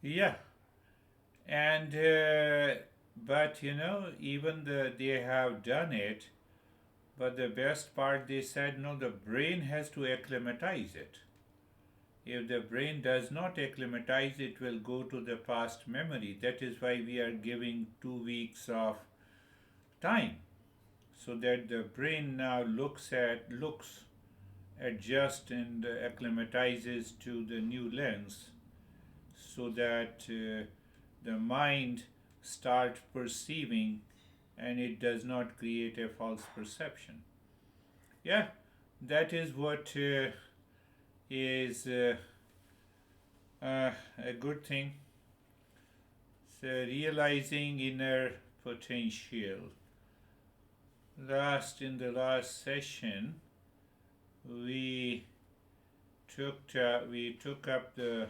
Yeah, and but even they have done it, but the best part they said no, the brain has to acclimatize it. If the brain does not acclimatize, it will go to the past memory. That is why we are giving 2 weeks of time so that the brain now looks adjusts and acclimatizes to the new lens so that the mind start perceiving and it does not create a false perception. Yeah, that is what is a good thing. So realizing inner potential. In the last session, we took up the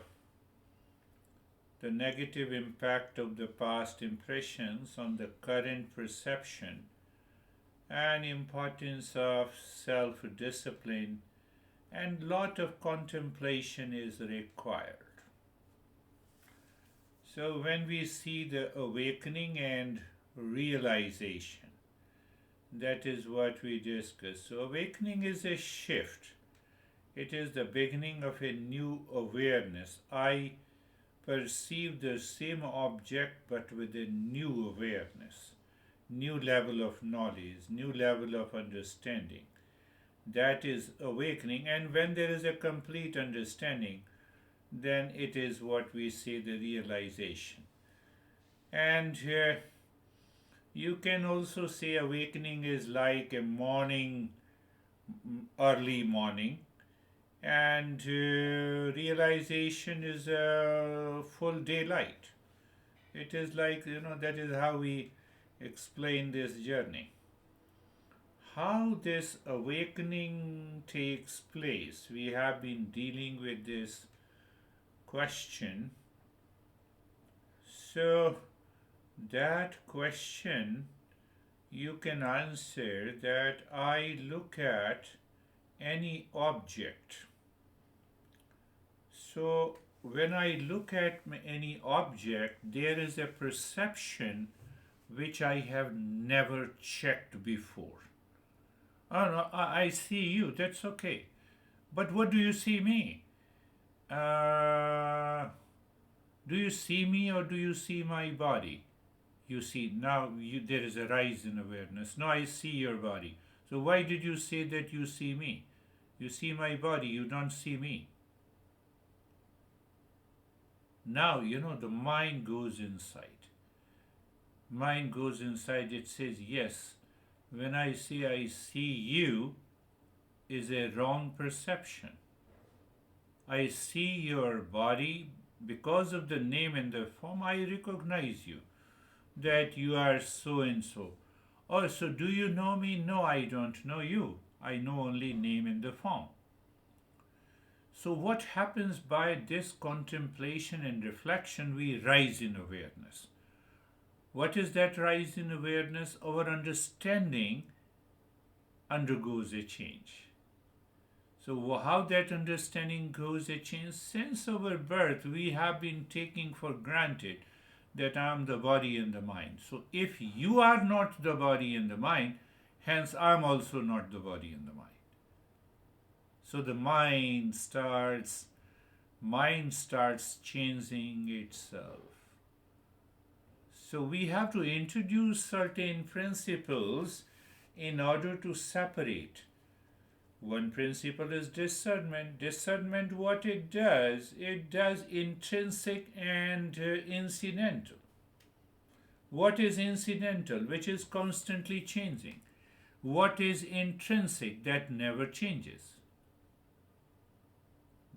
negative impact of the past impressions on the current perception and importance of self-discipline, and lot of contemplation is required. So when we see the awakening and realization, that is what we discussed. So awakening is a shift. It is the beginning of a new awareness. I perceive the same object but with a new awareness, new level of knowledge, new level of understanding. That is awakening. And when there is a complete understanding, then it is what we say the realization. And you can also say awakening is like a morning, early morning, and realization is a full daylight. It is like, that is how we explain this journey. How this awakening takes place, we have been dealing with this question. So, that question you can answer that I look at any object. So, when I look at any object, there is a perception which I have never checked before. Oh no, I see you, that's okay. But what do you see me? Uh, do you see me or do you see my body? You see, now there is a rise in awareness. Now I see your body. So why did you say that you see me? You see my body, you don't see me. Now, the mind goes inside. Mind goes inside, it says, yes, when I say I see you is a wrong perception. I see your body because of the name and the form, I recognize you, that you are so and so. Oh, so do you know me? No, I don't know you. I know only name and the form. So, what happens by this contemplation and reflection? We rise in awareness. What is that rise in awareness? Our understanding undergoes a change. So, how that understanding goes a change? Since our birth, we have been taking for granted that I am the body and the mind. So, if you are not the body and the mind, hence I am also not the body and the mind. So the mind starts changing itself. So we have to introduce certain principles in order to separate. One principle is discernment. Discernment, what it does intrinsic and incidental. What is incidental? Which is constantly changing. What is intrinsic? That never changes.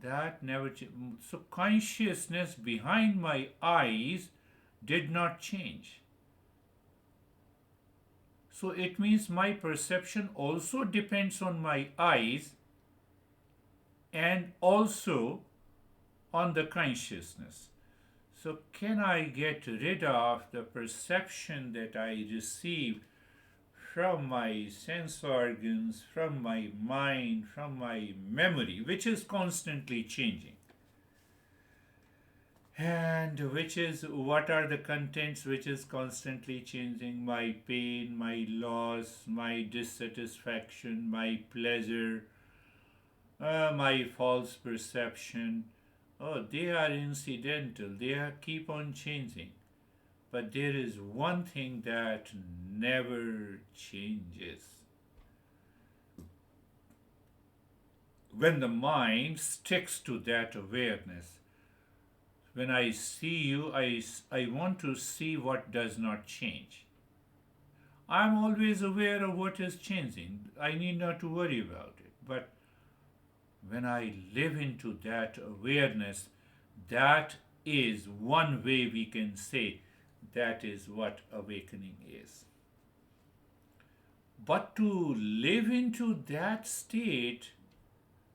That never changes. So consciousness behind my eyes did not change. So it means my perception also depends on my eyes and also on the consciousness. So can I get rid of the perception that I receive from my sense organs, from my mind, from my memory, which is constantly changing? and which is what are the contents which is constantly changing: my pain, my loss, my dissatisfaction, my pleasure, my false perception. Oh, they are incidental, they are keep on changing. But there is one thing that never changes. When the mind sticks to that awareness, when I see you, I want to see what does not change. I'm always aware of what is changing. I need not to worry about it. But when I live into that awareness, that is one way we can say that is what awakening is. But to live into that state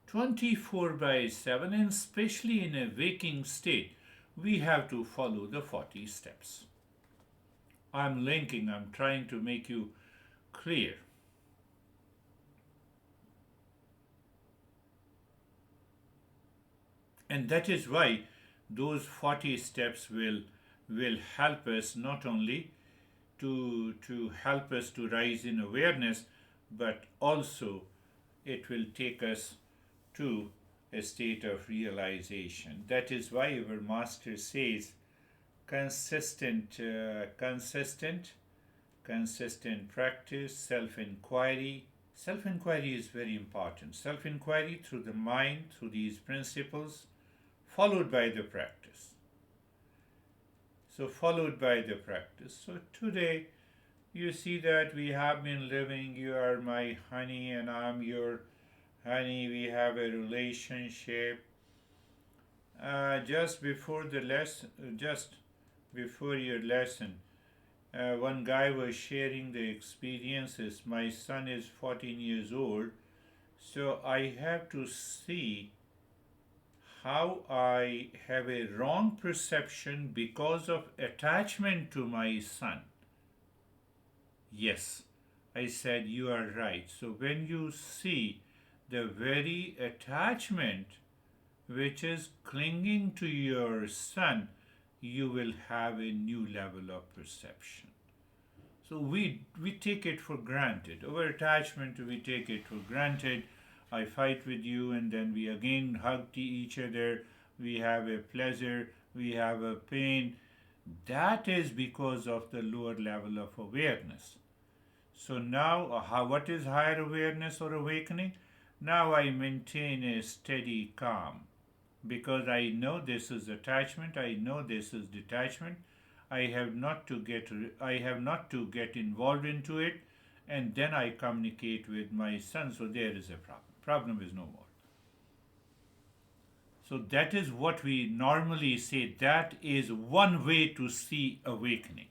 24 by 7, and especially in a waking state, we have to follow the 40 steps. I'm trying to make you clear. And that is why those 40 steps will help us not only to help us to rise in awareness, but also it will take us to a state of realization. That is why our master says consistent practice, self-inquiry. Self-inquiry is very important. Self-inquiry through the mind, through these principles, followed by the practice. Followed by the practice. So today, you see that we have been living, you are my honey and I'm your honey. We have a relationship. Just before your lesson, one guy was sharing the experiences. My son is 14 years old, so I have to see how I have a wrong perception because of attachment to my son. Yes, I said you are right. So when you see the very attachment which is clinging to your son, you will have a new level of perception. So we take it for granted. Our attachment, we take it for granted. I fight with you and then we again hug each other. We have a pleasure, we have a pain. That is because of the lower level of awareness. So now, what is higher awareness or awakening? Now I maintain a steady calm because I know this is attachment, I know this is detachment. I have not to get involved into it, and then I communicate with my son. So there is a problem. Problem is no more. So that is what we normally say. That is one way to see awakening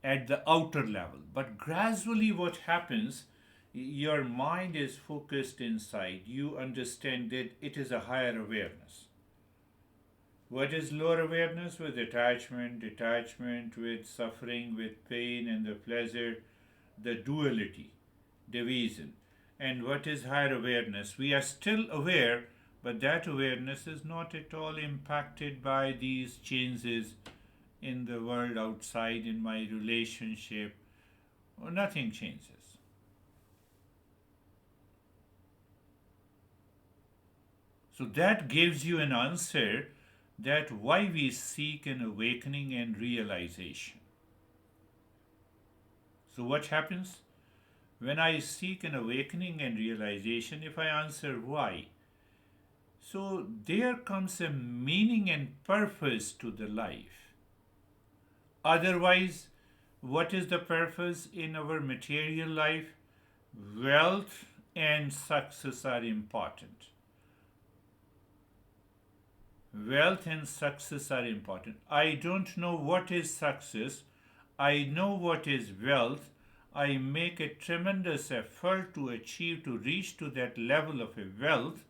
at the outer level. But gradually, what happens? Your mind is focused inside. You understand that it is a higher awareness. What is lower awareness? With attachment, detachment, with suffering, with pain and the pleasure, the duality, division. And what is higher awareness? We are still aware, but that awareness is not at all impacted by these changes in the world outside, in my relationship, or nothing changes. So that gives you an answer that why we seek an awakening and realization. So what happens? When I seek an awakening and realization, if I answer why, so there comes a meaning and purpose to the life. Otherwise, what is the purpose in our material life? Wealth and success are important. Wealth and success are important. I don't know what is success. I know what is wealth. I make a tremendous effort to achieve, to reach to that level of a wealth.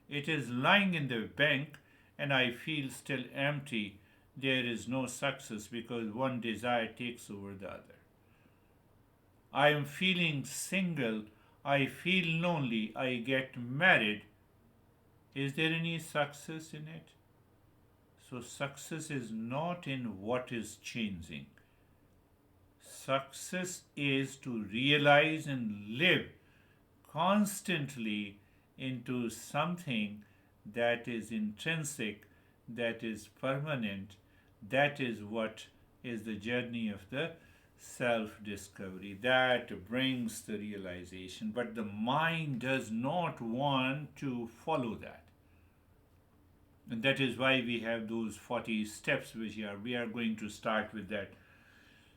It is lying in the bank and I feel still empty. There is no success because one desire takes over the other. I am feeling single. I feel lonely. I get married. Is there any success in it? So success is not in what is changing. Success is to realize and live constantly into something that is intrinsic, that is permanent. That is what is the journey of the self discovery. That brings the realization, but the mind does not want to follow that. And that is why we have those 40 steps, which we are going to start with that.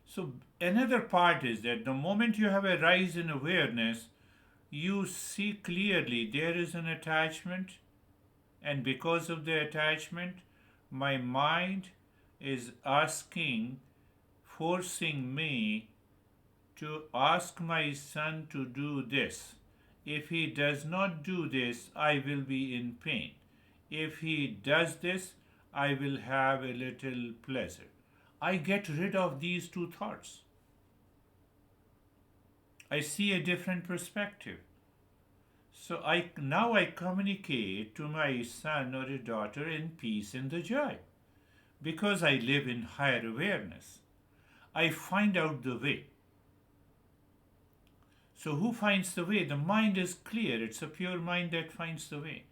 So, another part is that the moment you have a rise in awareness, you see clearly there is an attachment, and because of the attachment, my mind is forcing me to ask my son to do this. If he does not do this, I will be in pain. If he does this, I will have a little pleasure. I get rid of these two thoughts. I see a different perspective. So now I communicate to my son or a daughter in peace and the joy, because I live in higher awareness. I find out the way. So who finds the way? The mind is clear. It's a pure mind that finds the way.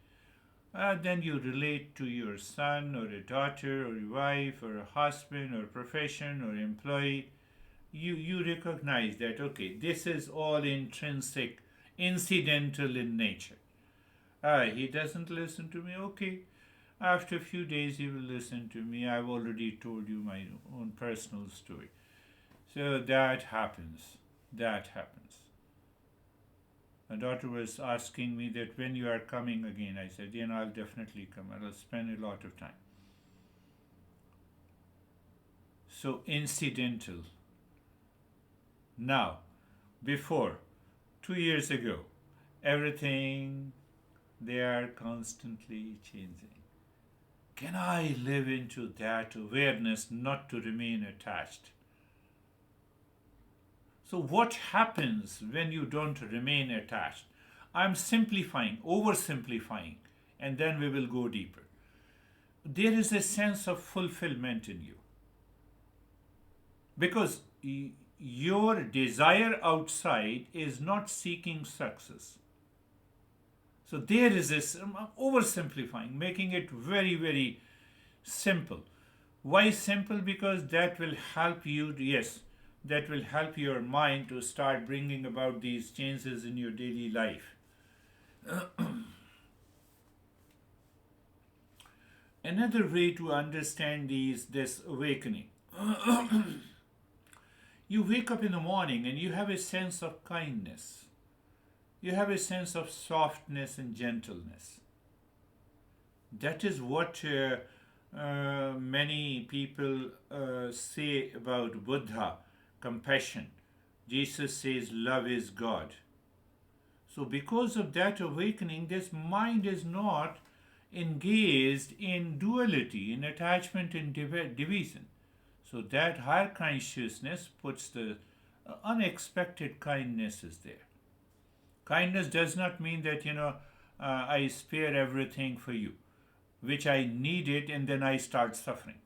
Then you relate to your son or a daughter or a wife or a husband or profession or employee. You recognize that, okay, this is all intrinsic, incidental in nature. He doesn't listen to me, okay. After a few days he will listen to me. I've already told you my own personal story. So that happens. That happens. My daughter was asking me that when you are coming again. I said, I'll definitely come. I'll spend a lot of time. So incidental. Now, before, 2 years ago, everything, they are constantly changing. Can I live into that awareness not to remain attached? So what happens when you don't remain attached? I'm simplifying, oversimplifying, and then we will go deeper. There is a sense of fulfillment in you. Because your desire outside is not seeking success. So there is this, oversimplifying, making it very, very simple. Why simple? Because that will help you, that will help your mind to start bringing about these changes in your daily life. Another way to understand this awakening. You wake up in the morning and you have a sense of kindness. You have a sense of softness and gentleness. That is what many people say about Buddha. Compassion. Jesus says love is God. So because of that awakening, this mind is not engaged in duality, in attachment and division. So that higher consciousness puts the unexpected kindness is there. Kindness does not mean that, I spare everything for you, which I needed, and then I start suffering.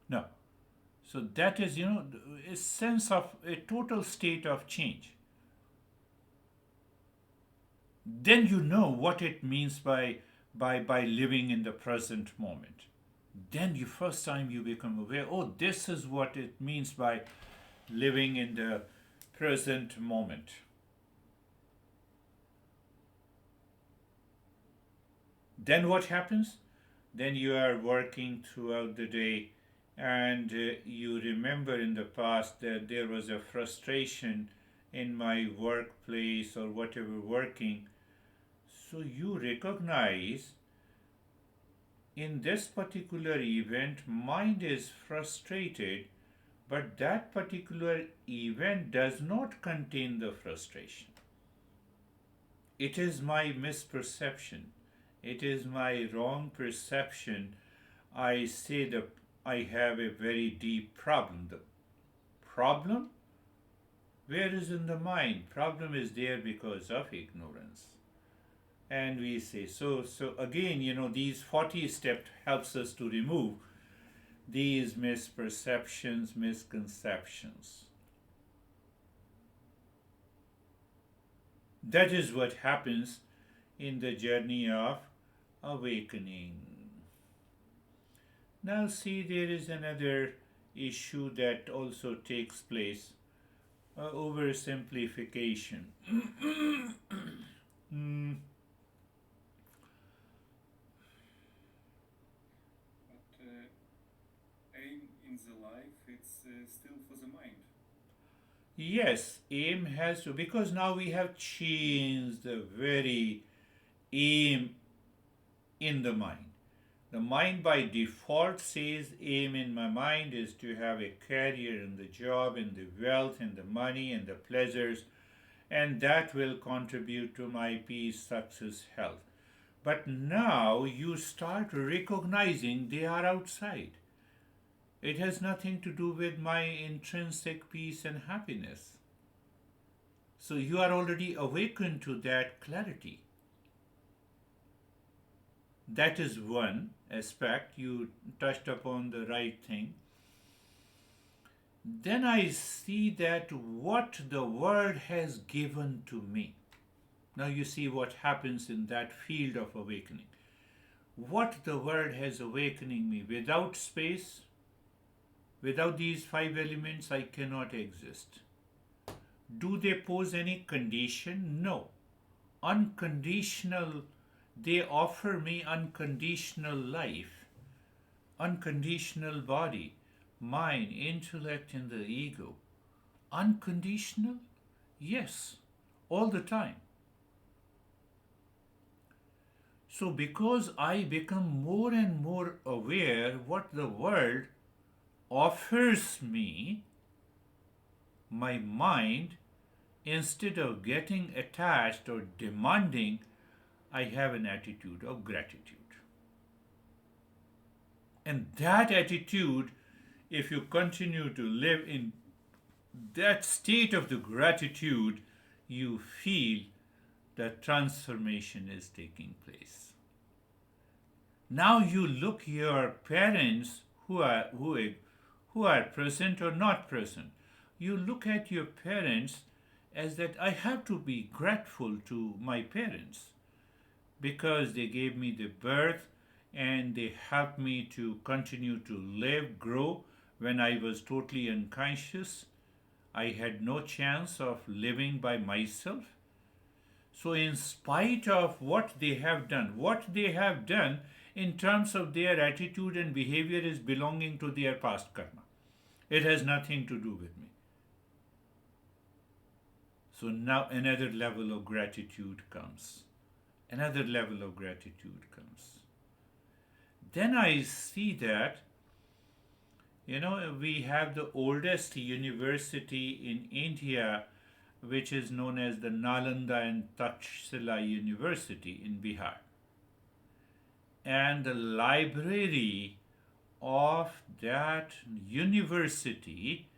No. So that is, a sense of a total state of change. Then you know what it means by living in the present moment. Then the first time you become aware, this is what it means by living in the present moment. Then what happens? Then you are working throughout the day, and you remember in the past that there was a frustration in my workplace or whatever working. So you recognize in this particular event, mind is frustrated, but that particular event does not contain the frustration. It is my misperception. It is my wrong perception. I say that I have a very deep problem. The problem? Where is in the mind? Problem is there because of ignorance. and we say so again, these 40 steps helps us to remove these misperceptions, misconceptions. That is what happens in the journey of awakening. Now, see, there is another issue that also takes place, oversimplification. Mm, But aim in the life, it's still for the mind. yes, aim has to, because now we have changed the very aim in the mind. The mind by default says aim in my mind is to have a career and the job and the wealth and the money and the pleasures, and that will contribute to my peace, success, health. But now you start recognizing they are outside. It has nothing to do with my intrinsic peace and happiness. So you are already awakened to that clarity. That is one aspect. You touched upon the right thing. Then I see that what the world has given to me. Now you see what happens in that field of awakening. What the world has awakening me. Without space, without these five elements, I cannot exist. Do they pose any condition? No. Unconditional, they offer me unconditional life, unconditional body, mind, intellect, and the ego. Unconditional? Yes, all the time. So, because I become more and more aware what the world offers me, my mind, instead of getting attached or demanding, I have an attitude of gratitude. And that attitude, if you continue to live in that state of the gratitude, you feel that transformation is taking place. Now you look your parents who are present or not present. You look at your parents as that I have to be grateful to my parents because they gave me the birth and they helped me to continue to live, grow when I was totally unconscious. I had no chance of living by myself. So, in spite of what they have done in terms of their attitude and behavior is belonging to their past karma. It has nothing to do with me. So, now another level of gratitude comes. Another level of gratitude comes. Then I see that, we have the oldest university in India, which is known as the Nalanda and Takshila University in Bihar. And the library of that university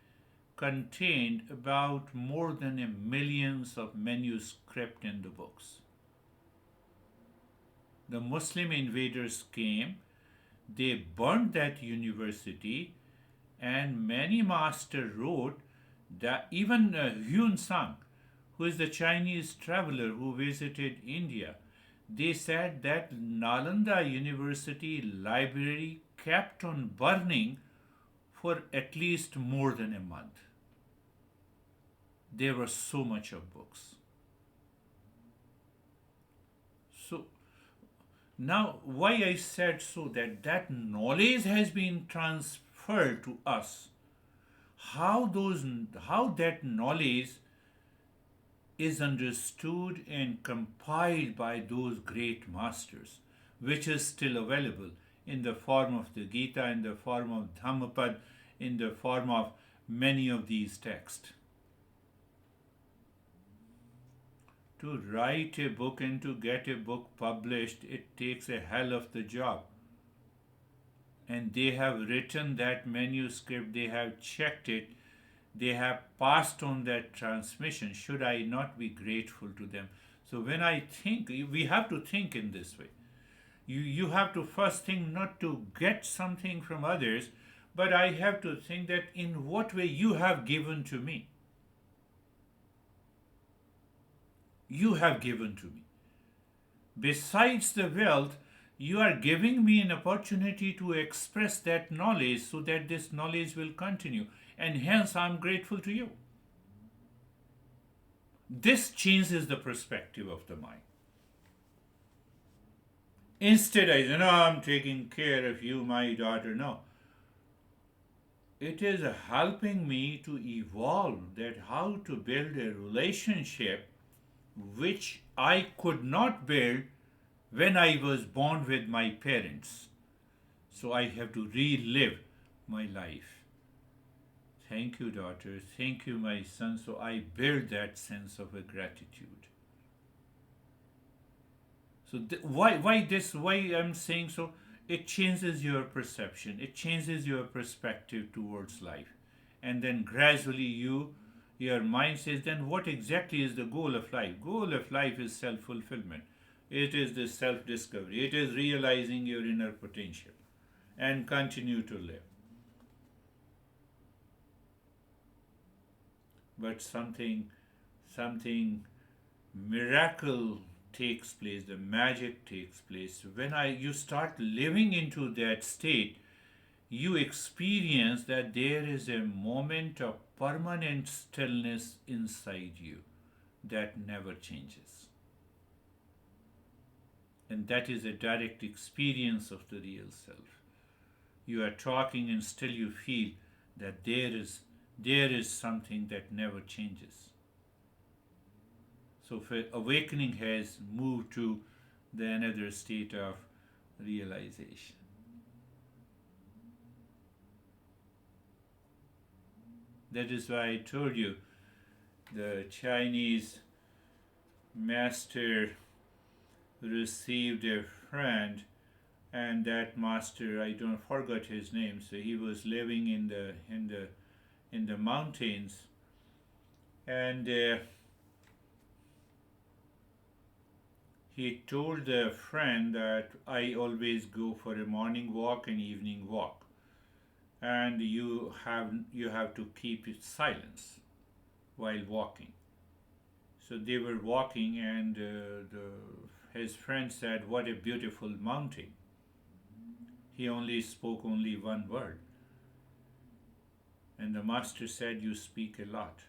contained about more than a millions of manuscript in the books. The Muslim invaders came, they burned that university, and many masters wrote that even Hyun Sang, who is the Chinese traveler who visited India, they said that Nalanda University library kept on burning for at least more than a month. There was so much of books. So now why I said so that knowledge has been transferred to us. How that knowledge is understood and compiled by those great masters, which is still available in the form of the Gita, in the form of Dhammapad, in the form of many of these texts. To write a book and to get a book published, it takes a hell of the job. And they have written that manuscript, they have checked it, they have passed on that transmission. Should I not be grateful to them? So when I think, we have to think in this way. You have to first think not to get something from others, but I have to think that in what way you have given to me. You have given to me. Besides the wealth, you are giving me an opportunity to express that knowledge so that this knowledge will continue. And hence, I'm grateful to you. This changes the perspective of the mind. Instead, I say, no, I'm taking care of you, my daughter. No. It is helping me to evolve that how to build a relationship which I could not build when I was born with my parents. So I have to relive my life. Thank you, daughter. Thank you, my son. So I build that sense of a gratitude. So why I'm saying so? It changes your perception. It changes your perspective towards life, and then gradually your mind says, then what exactly is the goal of life? Goal of life is self-fulfillment. It is the self-discovery. It is realizing your inner potential and continue to live. But something miracle takes place, the magic takes place. When you start living into that state, you experience that there is a moment of permanent stillness inside you that never changes. And that is a direct experience of the real self. You are talking and still you feel that there is something that never changes. So awakening has moved to the another state of realization. That is why I told you the Chinese master received a friend, and that master, I don't forget his name. So he was living in the mountains, and he told the friend that I always go for a morning walk and evening walk, and you have to keep it silence while walking. So they were walking, and his friend said, "What a beautiful mountain." He spoke only one word, and the master said, "You speak a lot."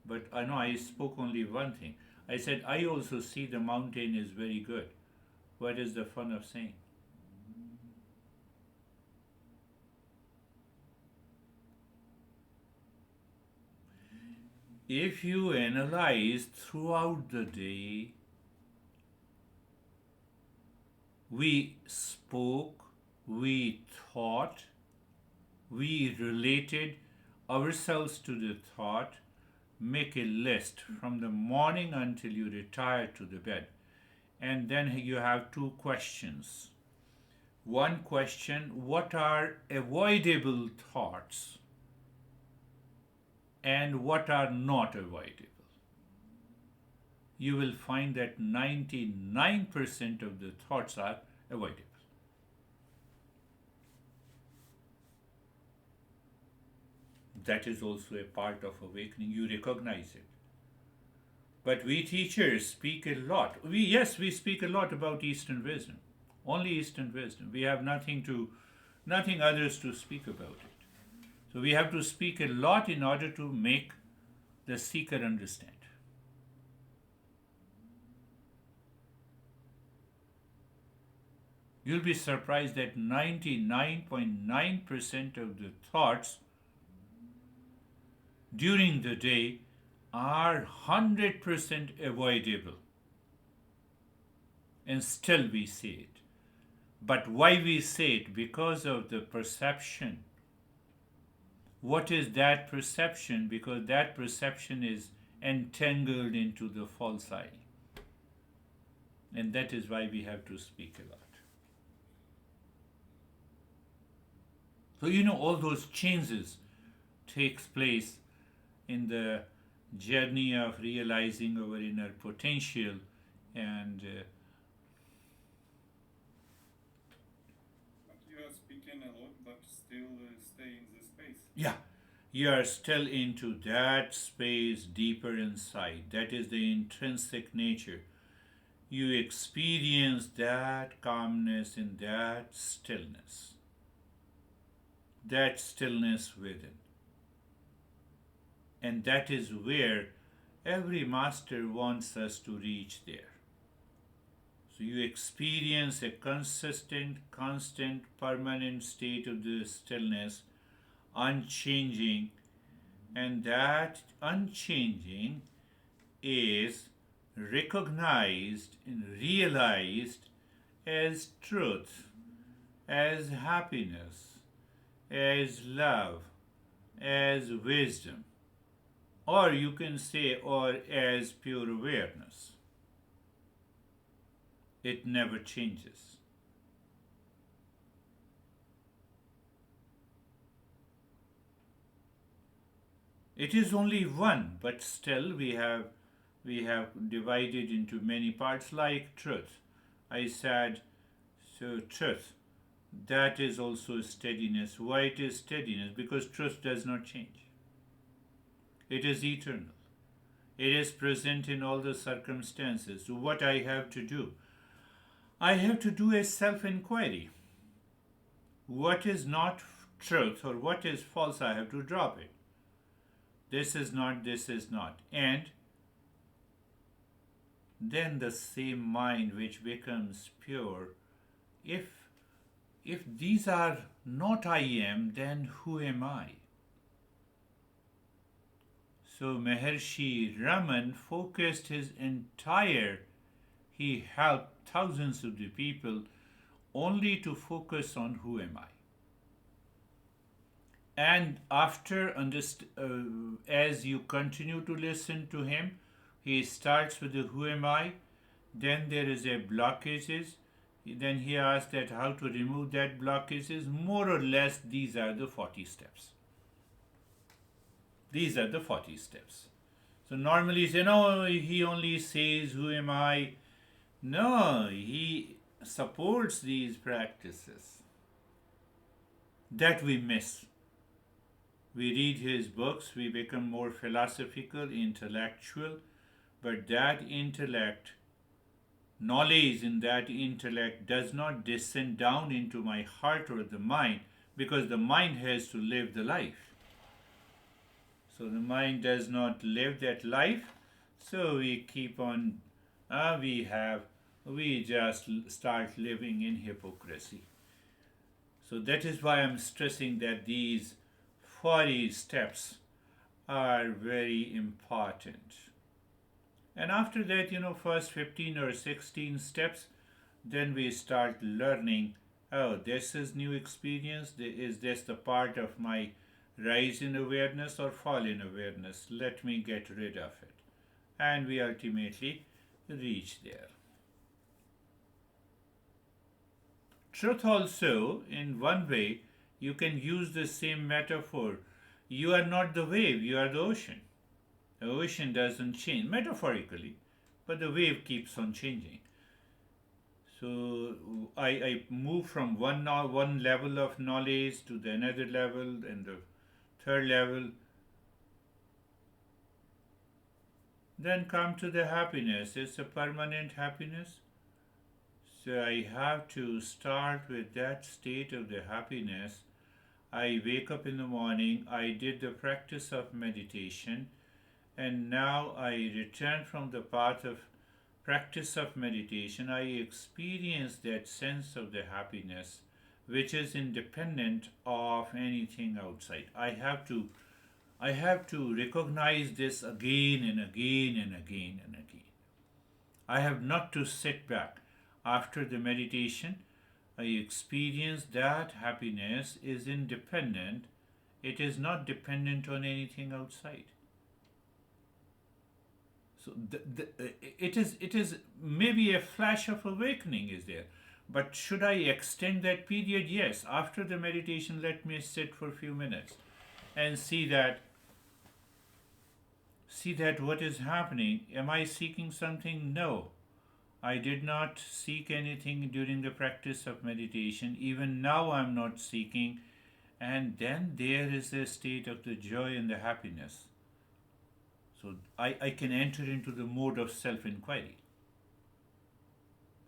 But I know I spoke only one thing. I said, "I also see the mountain is very good. What is the fun of saying?" If you analyze throughout the day, we spoke, we thought, we related ourselves to the thought. Make a list from the morning until you retire to the bed. And then you have two questions. One question, what are avoidable thoughts? And what are not avoidable? You will find that 99% of the thoughts are avoidable. That is also a part of awakening. You recognize it. But we teachers speak a lot. We speak a lot about Eastern wisdom. Only Eastern wisdom. We have nothing others to speak about it. So we have to speak a lot in order to make the seeker understand. You'll be surprised that 99.9% of the thoughts during the day are 100% avoidable. And still we say it. But why we say it? Because of the perception. What is that perception? Because that perception is entangled into the false I. And that is why we have to speak a lot. So all those changes takes place in the journey of realizing our inner potential And But you are speaking a lot, but still stay in the space. yeah, you are still into that space deeper inside. That is the intrinsic nature. You experience that calmness in that stillness within. And that is where every master wants us to reach there. So you experience a consistent, constant, permanent state of the stillness, unchanging, and that unchanging is recognized and realized as truth, as happiness, as love, as wisdom, or you can say, or as pure awareness. It never changes. It is only one, but still we have divided into many parts like truth. I said, so truth, that is also steadiness. Why it is steadiness? Because truth does not change. It is eternal. It is present in all the circumstances. So what I have to do? I have to do a self inquiry. What is not truth or what is false, I have to drop it. This is not, this is not. And then the same mind which becomes pure, if if these are not I am, then who am I? So Maharshi Raman focused his entire, he helped thousands of the people only to focus on who am I. And as you continue to listen to him, he starts with the who am I, then there is a blockages, then he asks that how to remove that blockages. More or less these are the 40 steps. These are the 40 steps. So normally you say, no, he only says who am I. No, he supports these practices that we miss. We read his books, we become more philosophical, intellectual, but that intellect, knowledge in that intellect does not descend down into my heart or the mind, because the mind has to live the life. So the mind does not live that life, so we keep on, we just start living in hypocrisy. So that is why I'm stressing that these 40 steps are very important. And after that, first 15 or 16 steps, then we start learning, oh, this is new experience. Is this the part of my rise in awareness or fall in awareness? Let me get rid of it. And we ultimately reach there. Truth also, in one way, you can use the same metaphor. You are not the wave, you are the ocean. The ocean doesn't change, metaphorically, but the wave keeps on changing. So I move from one level of knowledge to the another level and the third level. Then come to the happiness. It's a permanent happiness. So I have to start with that state of the happiness. I wake up in the morning, I did the practice of meditation, and now I return from the path of practice of meditation. I experience that sense of the happiness which is independent of anything outside. I have to recognize this again and again and again and again. I have not to sit back. After the meditation, I experience that happiness is independent. It is not dependent on anything outside. So it is maybe a flash of awakening is there. But should I extend that period? Yes. After the meditation, let me sit for a few minutes and see that what is happening. Am I seeking something? No. I did not seek anything during the practice of meditation. Even now, I'm not seeking. And then there is a state of the joy and the happiness. So I can enter into the mode of self inquiry.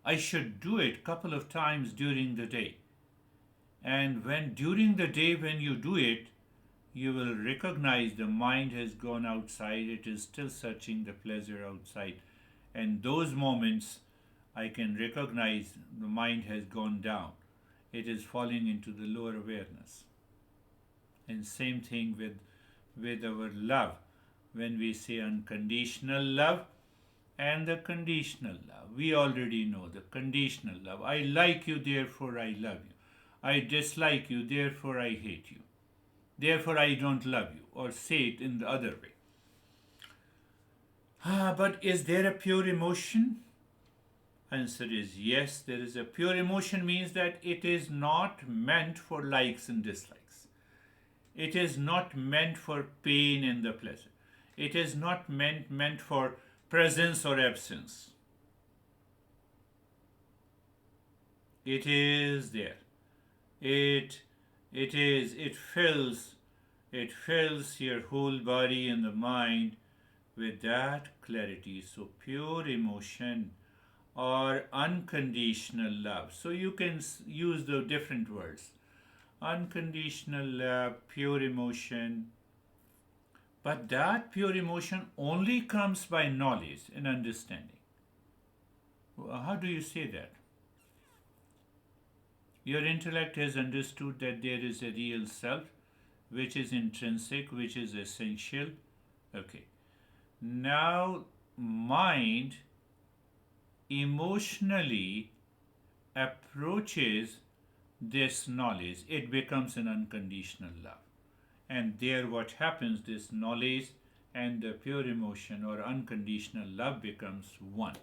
I should do it couple of times during the day. And when during the day when you do it, you will recognize the mind has gone outside, it is still searching the pleasure outside. And those moments I can recognize the mind has gone down. It is falling into the lower awareness. And same thing with our love. When we say unconditional love and the conditional love, we already know the conditional love. I like you, therefore I love you. I dislike you, therefore I hate you. Therefore I don't love you. Or say it in the other way. But is there a pure emotion? Answer is yes, there is a pure emotion means that it is not meant for likes and dislikes. It is not meant for pain and the pleasure. It is not meant for presence or absence. It is there. It fills your whole body and the mind with that clarity. So pure emotion or unconditional love. So you can use the different words. Unconditional love, pure emotion. But that pure emotion only comes by knowledge and understanding. How do you say that? Your intellect has understood that there is a real self, which is intrinsic, which is essential. Okay. Now, mind emotionally approaches this knowledge. It becomes an unconditional love. And there what happens, this knowledge and the pure emotion or unconditional love becomes one.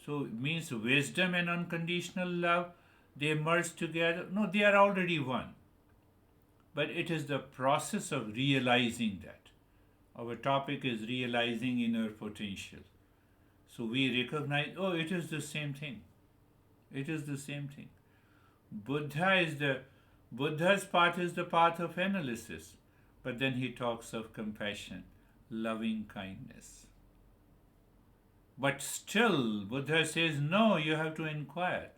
So it means wisdom and unconditional love, they merge together. No, they are already one. But it is the process of realizing that. Our topic is realizing inner potential. So we recognize, oh, it is the same thing. It is the same thing. Buddha's path is the path of analysis. But then he talks of compassion, loving kindness. But still, Buddha says, no, you have to inquire.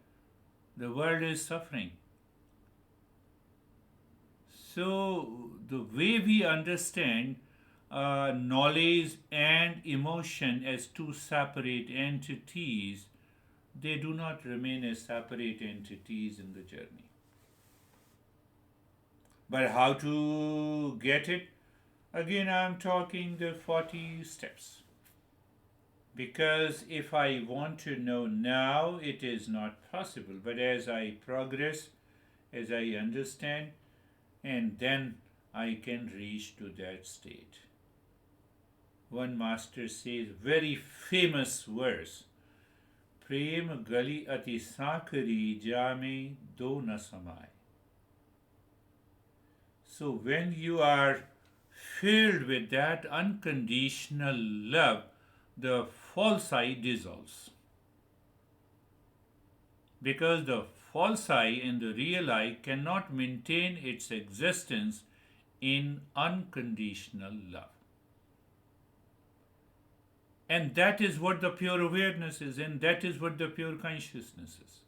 The world is suffering. So, the way we understand knowledge and emotion as two separate entities, they do not remain as separate entities in the journey. But how to get it? Again, I am talking the 40 steps. Because if I want to know now, it is not possible. But as I progress, as I understand, and then I can reach to that state. One master says, very famous verse, Prem gali ati sakari jame do na samay. So when you are filled with that unconditional love, the false I dissolves. Because the false I and the real I cannot maintain its existence in unconditional love. And that is what the pure awareness is, and that is what the pure consciousness is,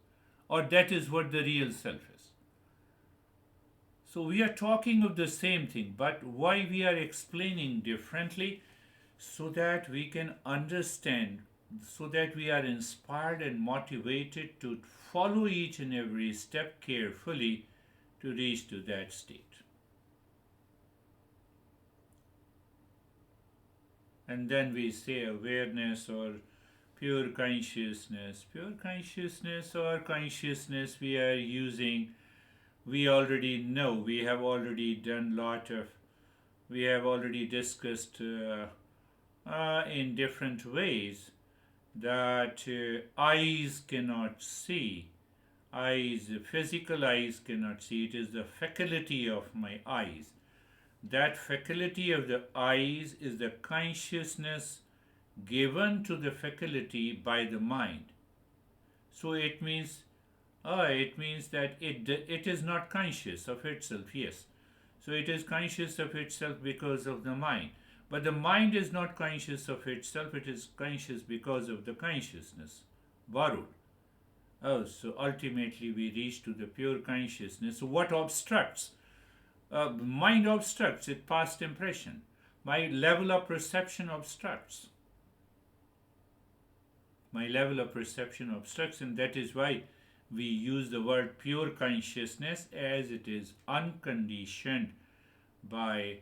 or that is what the real self is. So we are talking of the same thing, but why we are explaining differently? So that we can understand, so that we are inspired and motivated to follow each and every step carefully to reach to that state. And then we say awareness or pure consciousness. Pure consciousness or consciousness we are using, we already know, we have already discussed in different ways that eyes cannot see. Physical eyes cannot see. It is the faculty of my eyes. That faculty of the eyes is the consciousness given to the faculty by the mind. So it means that it is not conscious of itself, yes. So it is conscious of itself because of the mind. But the mind is not conscious of itself, it is conscious because of the consciousness borrowed. Oh, so ultimately we reach to the pure consciousness. So what obstructs? Mind obstructs its past impression. My level of perception obstructs. My level of perception obstructs, and that is why we use the word pure consciousness, as it is unconditioned by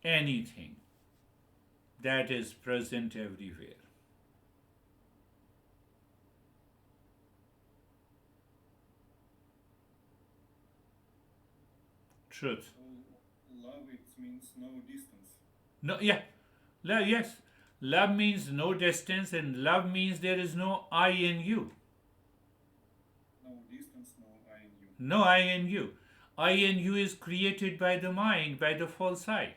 anything that is present everywhere. Truth. So love it means no distance. No, yeah. Yes. Love means no distance, and love means there is no I in you. No distance, no I in you. No I in you. I in you is created by the mind, by the false I.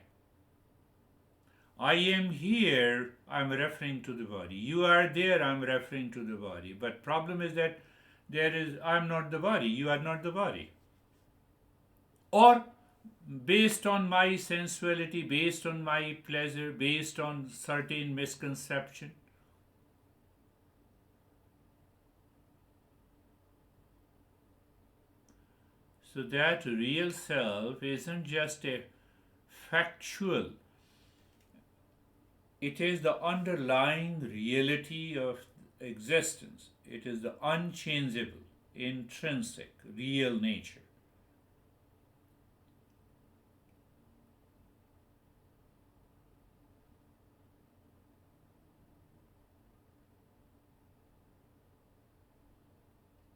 I am here, I'm referring to the body. You are there, I'm referring to the body. But problem is that I'm not the body, you are not the body. Or based on my sensuality, based on my pleasure, based on certain misconception. So that real self isn't just a factual, it is the underlying reality of existence. It is the unchangeable, intrinsic, real nature.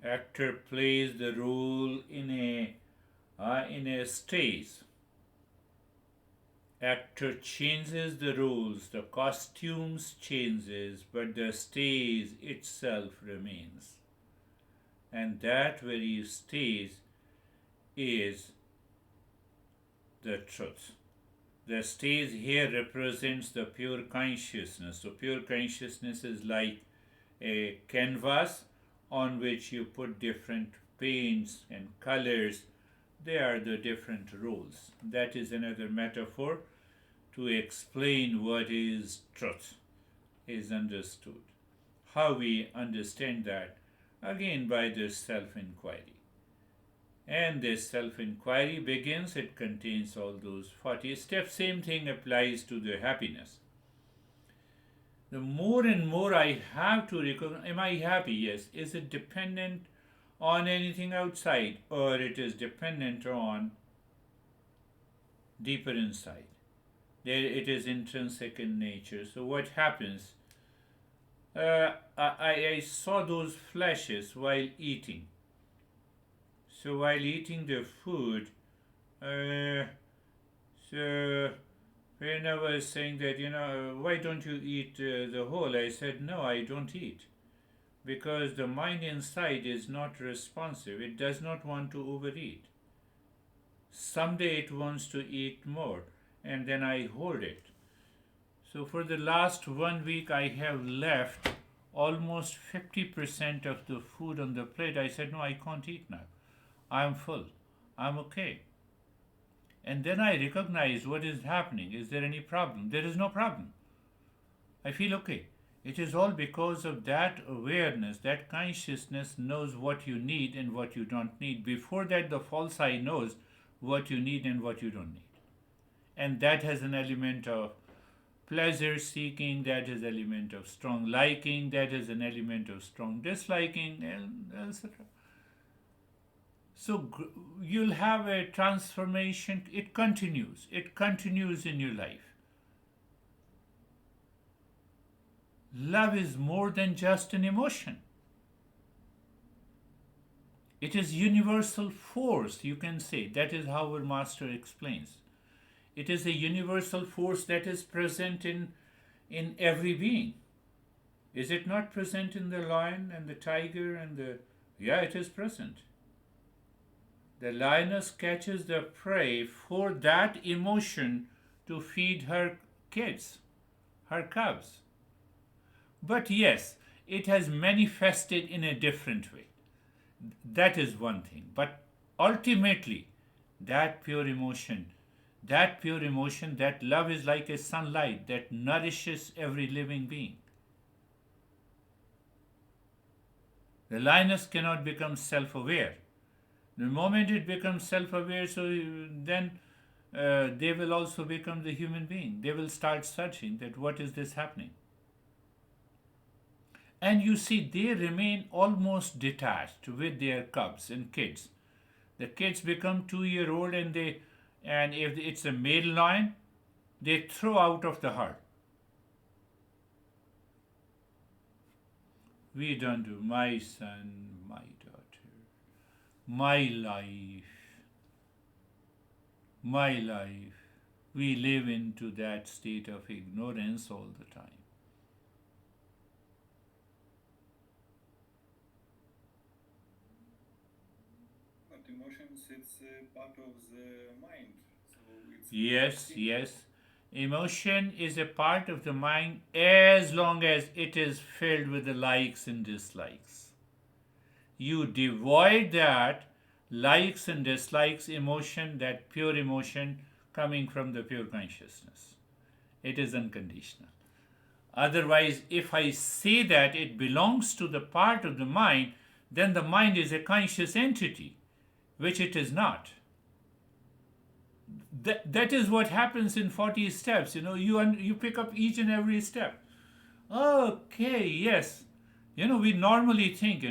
Actor plays the role in a stage. Actor changes the roles, the costumes changes, but the stage itself remains. And that very stage is the truth. The stage here represents the pure consciousness. So pure consciousness is like a canvas on which you put different paints and colors. They are the different roles. That is another metaphor to explain what is truth, is understood. How we understand that? Again, by this self inquiry. And this self inquiry begins, it contains all those 40 steps. Same thing applies to the happiness. The more and more I have to recognize, am I happy? Yes. Is it dependent on anything outside, or it is dependent on deeper inside? There it is intrinsic in nature. So what happens? I saw those flashes while eating. So while eating the food, so when I was saying that, why don't you eat the whole? I said, no, I don't eat. Because the mind inside is not responsive. It does not want to overeat. Someday it wants to eat more, and then I hold it. So for the last 1 week, I have left almost 50% of the food on the plate. I said, no, I can't eat now. I'm full. I'm okay. And then I recognize what is happening. Is there any problem? There is no problem. I feel okay. It is all because of that awareness, that consciousness knows what you need and what you don't need. Before that, the false I knows what you need and what you don't need. And that has an element of pleasure seeking, that is an element of strong liking, that is an element of strong disliking, and etc. So you'll have a transformation. It continues in your life. Love is more than just an emotion. It is universal force, you can say. That is how our master explains. It is a universal force that is present in every being. Is it not present in the lion and the tiger and the... Yeah, it is present. The lioness catches the prey for that emotion to feed her kids, her cubs. But yes, it has manifested in a different way. That is one thing. But ultimately, that pure emotion, that love is like a sunlight that nourishes every living being. The lioness cannot become self aware. The moment it becomes self aware, then they will also become the human being. They will start searching that what is this happening. And you see, they remain almost detached with their cubs and kids. The kids become 2 year old and if it's a male lion, they throw out of the herd. We don't do my son, my daughter, my life, my life. We live into that state of ignorance all the time. But emotions, it's part of the mind, so it's Yes, distinct. yes. Emotion is a part of the mind as long as it is filled with the likes and dislikes. You devoid that likes and dislikes emotion, that pure emotion coming from the pure consciousness. It is unconditional. Otherwise, if I say that it belongs to the part of the mind, then the mind is a conscious entity, which it is not. That is what happens in 40 steps. You pick up each and every step. Okay, yes. We normally think,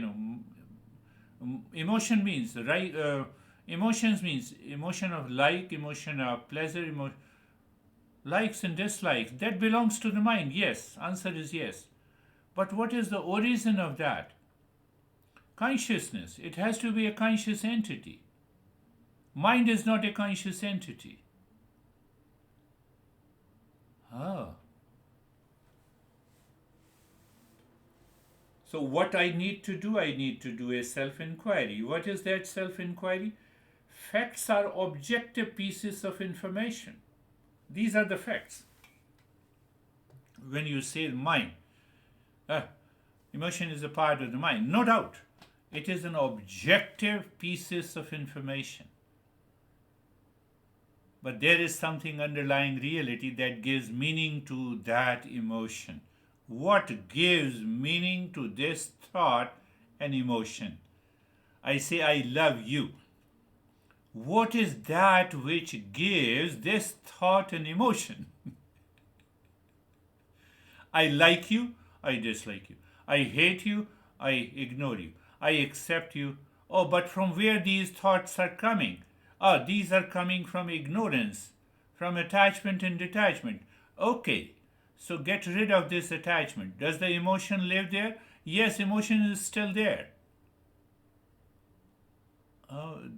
emotion means, right? Emotions means emotion of like, emotion of pleasure, likes and dislikes. That belongs to the mind. Yes, answer is yes. But what is the origin of that? Consciousness. It has to be a conscious entity. Mind is not a conscious entity. Oh. So, what I need to do a self inquiry. What is that self inquiry? Facts are objective pieces of information. These are the facts. When you say mind, uh, emotion is a part of the mind, no doubt. It is an objective pieces of information. But there is something underlying reality that gives meaning to that emotion. What gives meaning to this thought and emotion? I say, I love you. What is that which gives this thought and emotion? I like you, I dislike you. I hate you, I ignore you. I accept you. Oh, but from where these thoughts are coming? Ah, these are coming from ignorance, from attachment and detachment. Okay, so get rid of this attachment. Does the emotion live there? Yes, emotion is still there.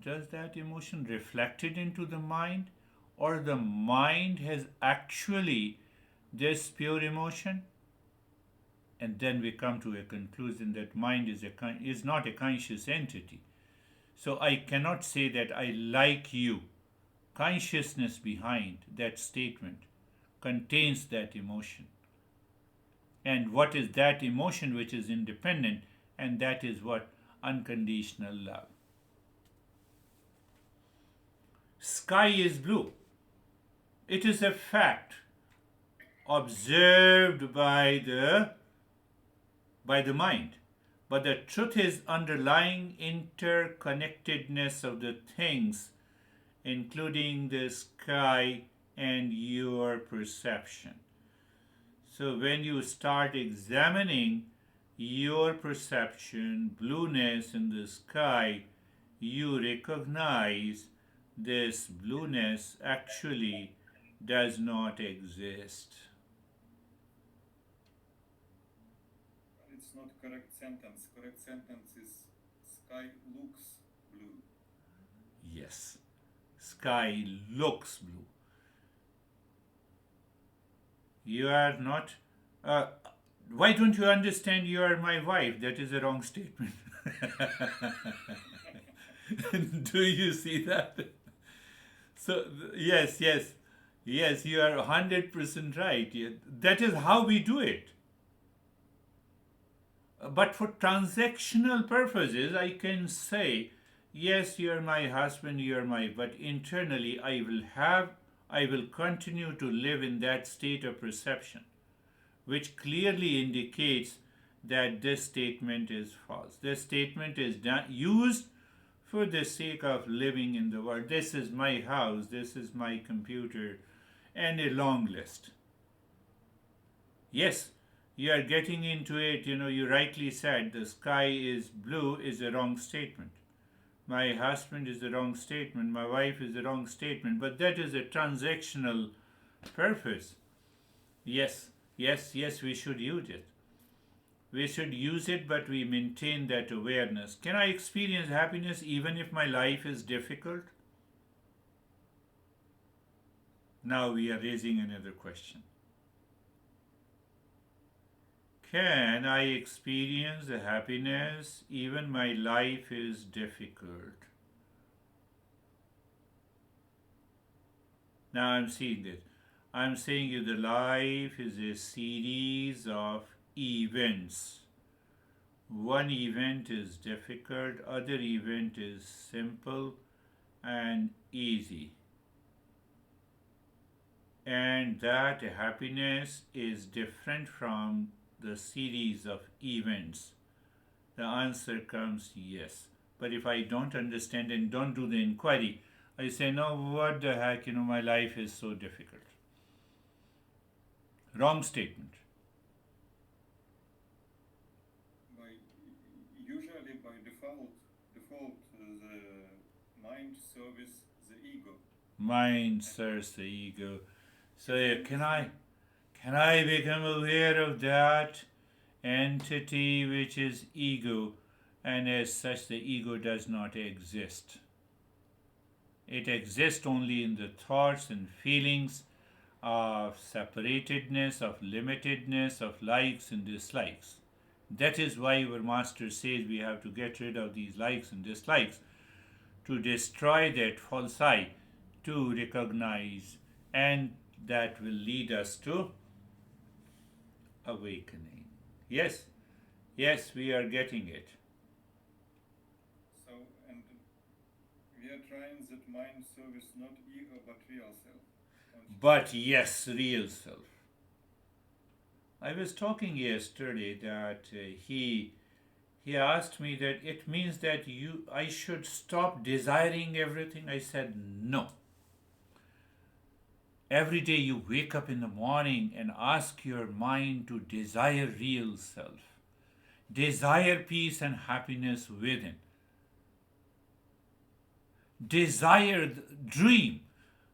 Does that emotion reflected into the mind? Or the mind has actually this pure emotion? And then we come to a conclusion that mind is not a conscious entity. So I cannot say that I like you. Consciousness behind that statement contains that emotion. And what is that emotion which is independent? And that is what? Unconditional love. Sky is blue. It is a fact observed by the mind. But the truth is underlying interconnectedness of the things, including the sky and your perception. So when you start examining your perception, blueness in the sky, you recognize this blueness actually does not exist. It's not correct sentence. Correct sentence is sky looks blue. Yes, sky looks blue. You are not. Uh, why don't you understand you are my wife? That is a wrong statement. Do you see that? So, yes, yes, yes, you are 100% right. That is how we do it. But for transactional purposes, I can say, yes, you are my husband, you are my, but internally I will continue to live in that state of perception, which clearly indicates that this statement is false. This statement is used for the sake of living in the world. This is my house, this is my computer, and a long list. Yes, you are getting into it. You rightly said the sky is blue is a wrong statement. My husband is the wrong statement. My wife is the wrong statement. But that is a transactional purpose. Yes, yes, yes, we should use it. We should use it, but we maintain that awareness. Can I experience happiness even if my life is difficult? Now we are raising another question. Can I experience the happiness even my life is difficult? Now I'm seeing this. I'm saying you the life is a series of events. One event is difficult, other event is simple and easy. And that happiness is different from the series of events. The answer comes yes. But if I don't understand and don't do the inquiry, I say, no, what the heck, my life is so difficult. Wrong statement. Usually by default, the mind serves the ego. Mind serves the ego. So can I become aware of that entity which is ego, and as such the ego does not exist. It exists only in the thoughts and feelings of separatedness, of limitedness, of likes and dislikes. That is why our master says we have to get rid of these likes and dislikes to destroy that false I, to recognize, and that will lead us to awakening. Yes, yes, we are getting it. So, and we are trying that mind service not ego but real self. But yes, real self. I was talking yesterday that he asked me that it means that I should stop desiring everything. I said no. Every day you wake up in the morning and ask your mind to desire real self. Desire peace and happiness within. Desire, dream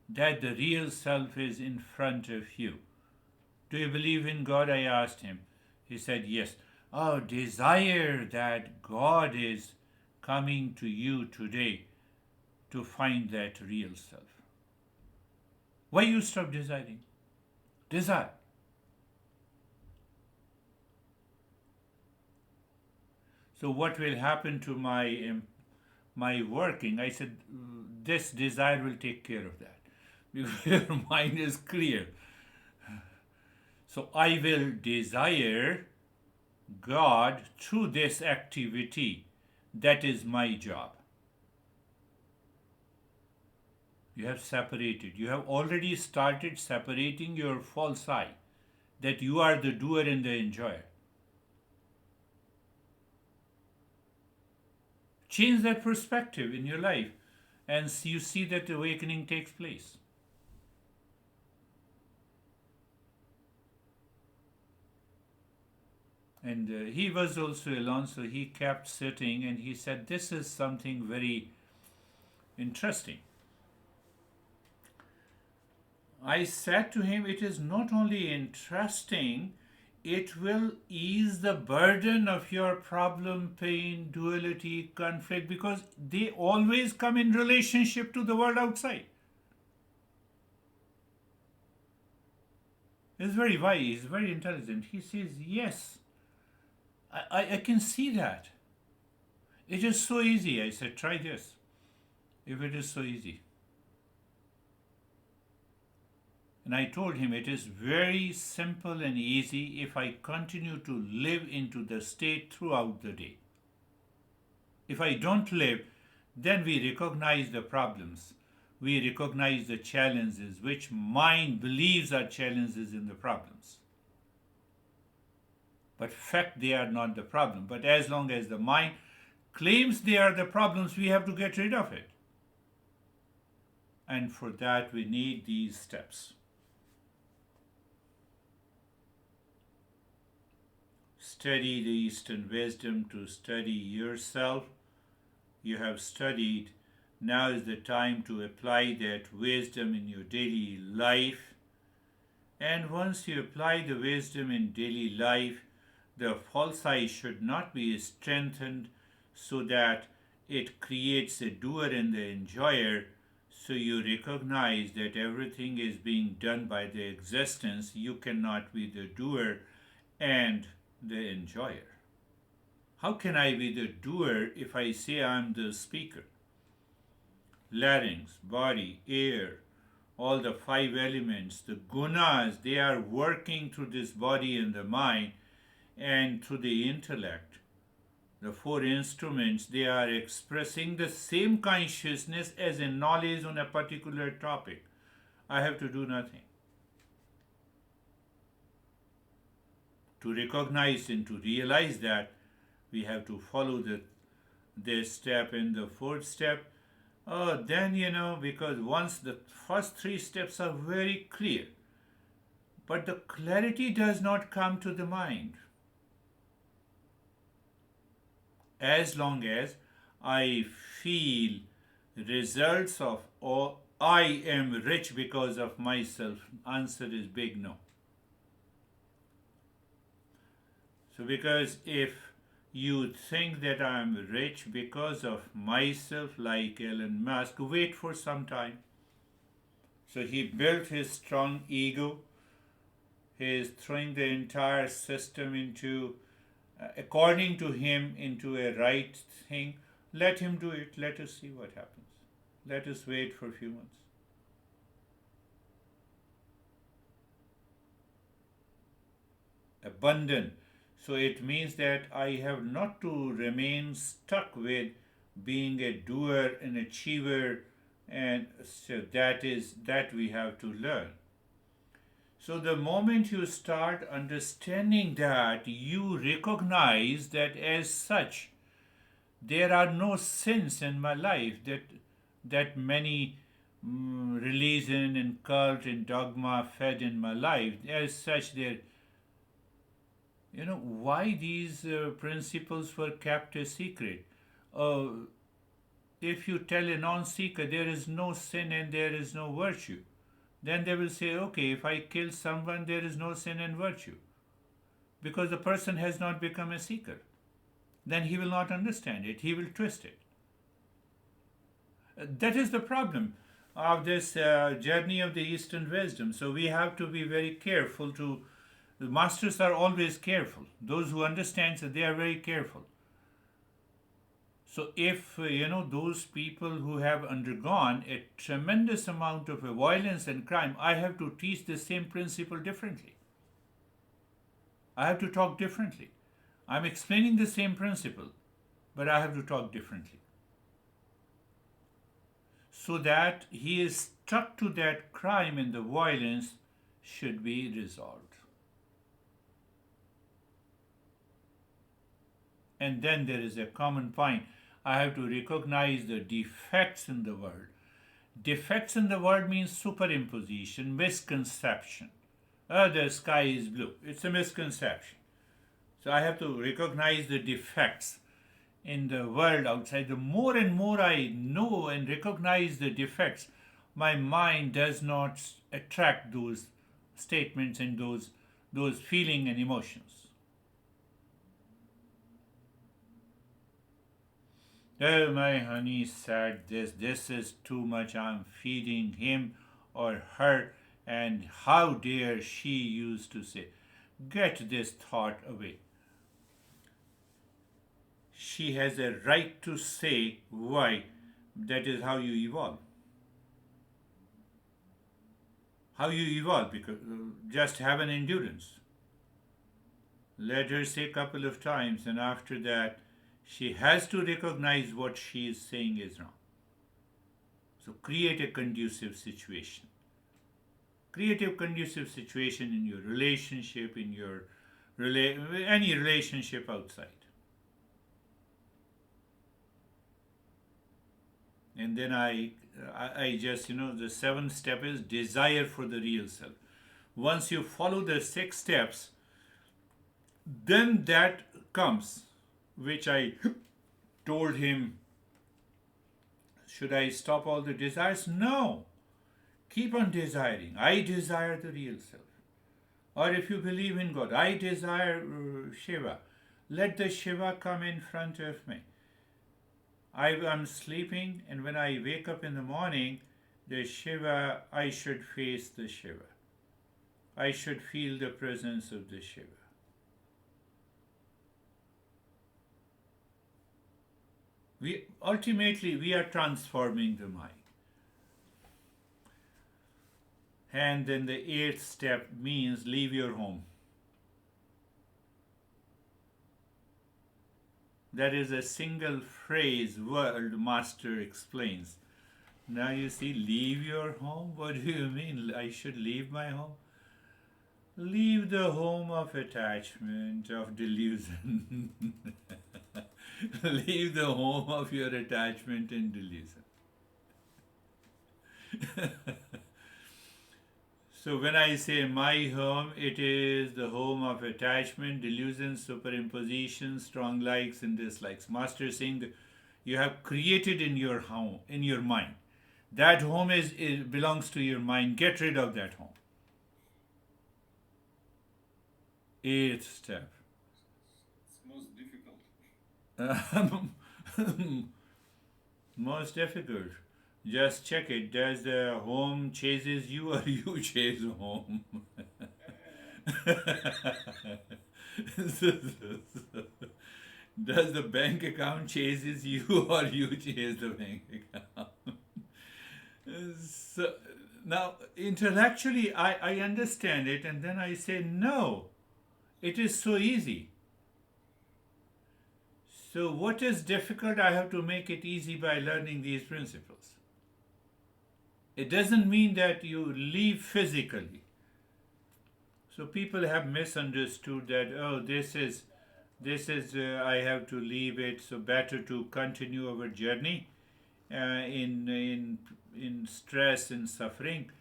that the real self is in front of you. Do you believe in God? I asked him. He said yes. Oh, desire that God is coming to you today to find that real self. Why you stop desiring? Desire. So what will happen to my working? I said, this desire will take care of that. Because your mind is clear. So I will desire God through this activity. That is my job. You have separated. You have already started separating your false I, that you are the doer and the enjoyer. Change that perspective in your life, and you see that awakening takes place. And he was also alone, so he kept sitting and he said, this is something very interesting. I said to him, it is not only interesting, it will ease the burden of your problem, pain, duality, conflict, because they always come in relationship to the world outside. He's very wise, very intelligent. He says, yes, I can see that. It is so easy. I said, try this. If it is so easy. And I told him it is very simple and easy if I continue to live into the state throughout the day. If I don't live, then we recognize the problems. We recognize the challenges which mind believes are challenges in the problems. But fact, they are not the problem. But as long as the mind claims they are the problems, we have to get rid of it. And for that, we need these steps. Study the Eastern wisdom to study yourself. You have studied. Now is the time to apply that wisdom in your daily life. And once you apply the wisdom in daily life, the false I should not be strengthened so that it creates a doer and the enjoyer. So you recognize that everything is being done by the existence. You cannot be the doer and the enjoyer. How can I be the doer if I say I'm the speaker? Larynx, body, air, all the five elements, the gunas, they are working through this body and the mind and through the intellect. The four instruments, they are expressing the same consciousness as a knowledge on a particular topic. I have to do nothing. To recognize and to realize that, we have to follow this step and the fourth step. Then, because once the first three steps are very clear, but the clarity does not come to the mind. As long as I feel results of, or I am rich because of myself, answer is big no. So because if you think that I am rich because of myself, like Elon Musk, wait for some time. So he built his strong ego. He is throwing the entire system into, according to him, into a right thing. Let him do it. Let us see what happens. Let us wait for a few months. Abundant. So it means that I have not to remain stuck with being a doer, an achiever, and so that we have to learn. So the moment you start understanding that, you recognize that as such, there are no sins in my life that many religion and cult and dogma fed in my life. As such, there. Why these principles were kept a secret? If you tell a non-seeker there is no sin and there is no virtue, then they will say, okay, if I kill someone, there is no sin and virtue. Because the person has not become a seeker. Then he will not understand it. He will twist it. That is the problem of this journey of the Eastern wisdom. So we have to be very careful to. The masters are always careful. Those who understand, they are very careful. So if, those people who have undergone a tremendous amount of violence and crime, I have to teach the same principle differently. I have to talk differently. I'm explaining the same principle, but I have to talk differently. So that he is stuck to that crime and the violence should be resolved. And then there is a common point. I have to recognize the defects in the world. Defects in the world means superimposition, misconception. The sky is blue. It's a misconception. So I have to recognize the defects in the world outside. The more and more I know and recognize the defects, my mind does not attract those statements and those feelings and emotions. Oh, my honey said this. This is too much. I'm feeding him or her. And how dare she used to say, get this thought away. She has a right to say why. That is how you evolve. How you evolve, because just have an endurance. Let her say a couple of times, and after that, she has to recognize what she is saying is wrong. So create a conducive situation. Create a conducive situation in your relationship, in your any relationship outside. And then I just, the seventh step is desire for the real self. Once you follow the 6 steps, then that comes, which I told him, should I stop all the desires? No. Keep on desiring. I desire the real self. Or if you believe in God, I desire Shiva. Let the Shiva come in front of me. I'm sleeping, and when I wake up in the morning, the Shiva, I should face the Shiva. I should feel the presence of the Shiva. Ultimately, we are transforming the mind. And then the 8th step means leave your home. That is a single phrase World Master explains. Now you see, leave your home? What do you mean? I should leave my home? Leave the home of attachment, of delusion. Leave the home of your attachment and delusion. So when I say my home, it is the home of attachment, delusion, superimposition, strong likes and dislikes. Master is saying that you have created in your home, in your mind. That home belongs to your mind. Get rid of that home. 8th step. It's most difficult. Most difficult. Just check it. Does the home chases you or you chase home? Does the bank account chases you or you chase the bank account? So now intellectually I understand it, and then I say no. It is so easy. So what is difficult? I have to make it easy by learning these principles. It doesn't mean that you leave physically. So people have misunderstood that, oh, this is I have to leave it, so better to continue our journey in stress and suffering,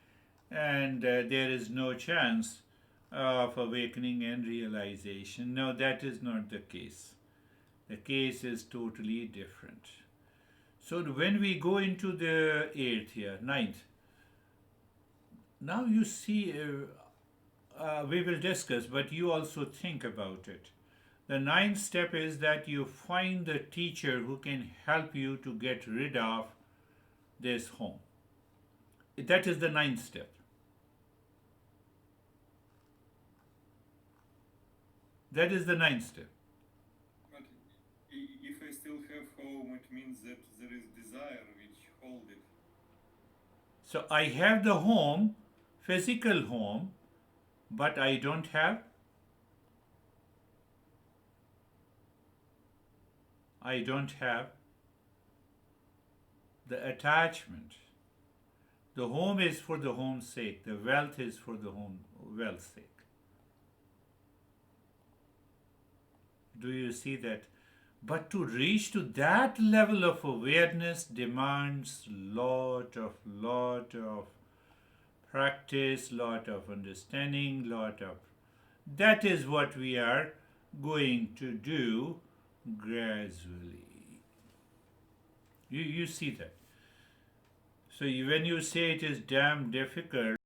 and there is no chance of awakening and realization. No, that is not the case. The case is totally different. So when we go into the 8th here, 9th, now you see, we will discuss, but you also think about it. The 9th step is that you find the teacher who can help you to get rid of this home. That is the 9th step. That is the 9th step. But if I still have home, it means that there is desire which hold it. So I have the home, physical home, but I don't have the attachment. The home is for the home's sake. The wealth is for the wealth's sake. Do you see that? But to reach to that level of awareness demands lot of practice, lot of understanding, that is what we are going to do gradually. You see that. So when you say it is damn difficult,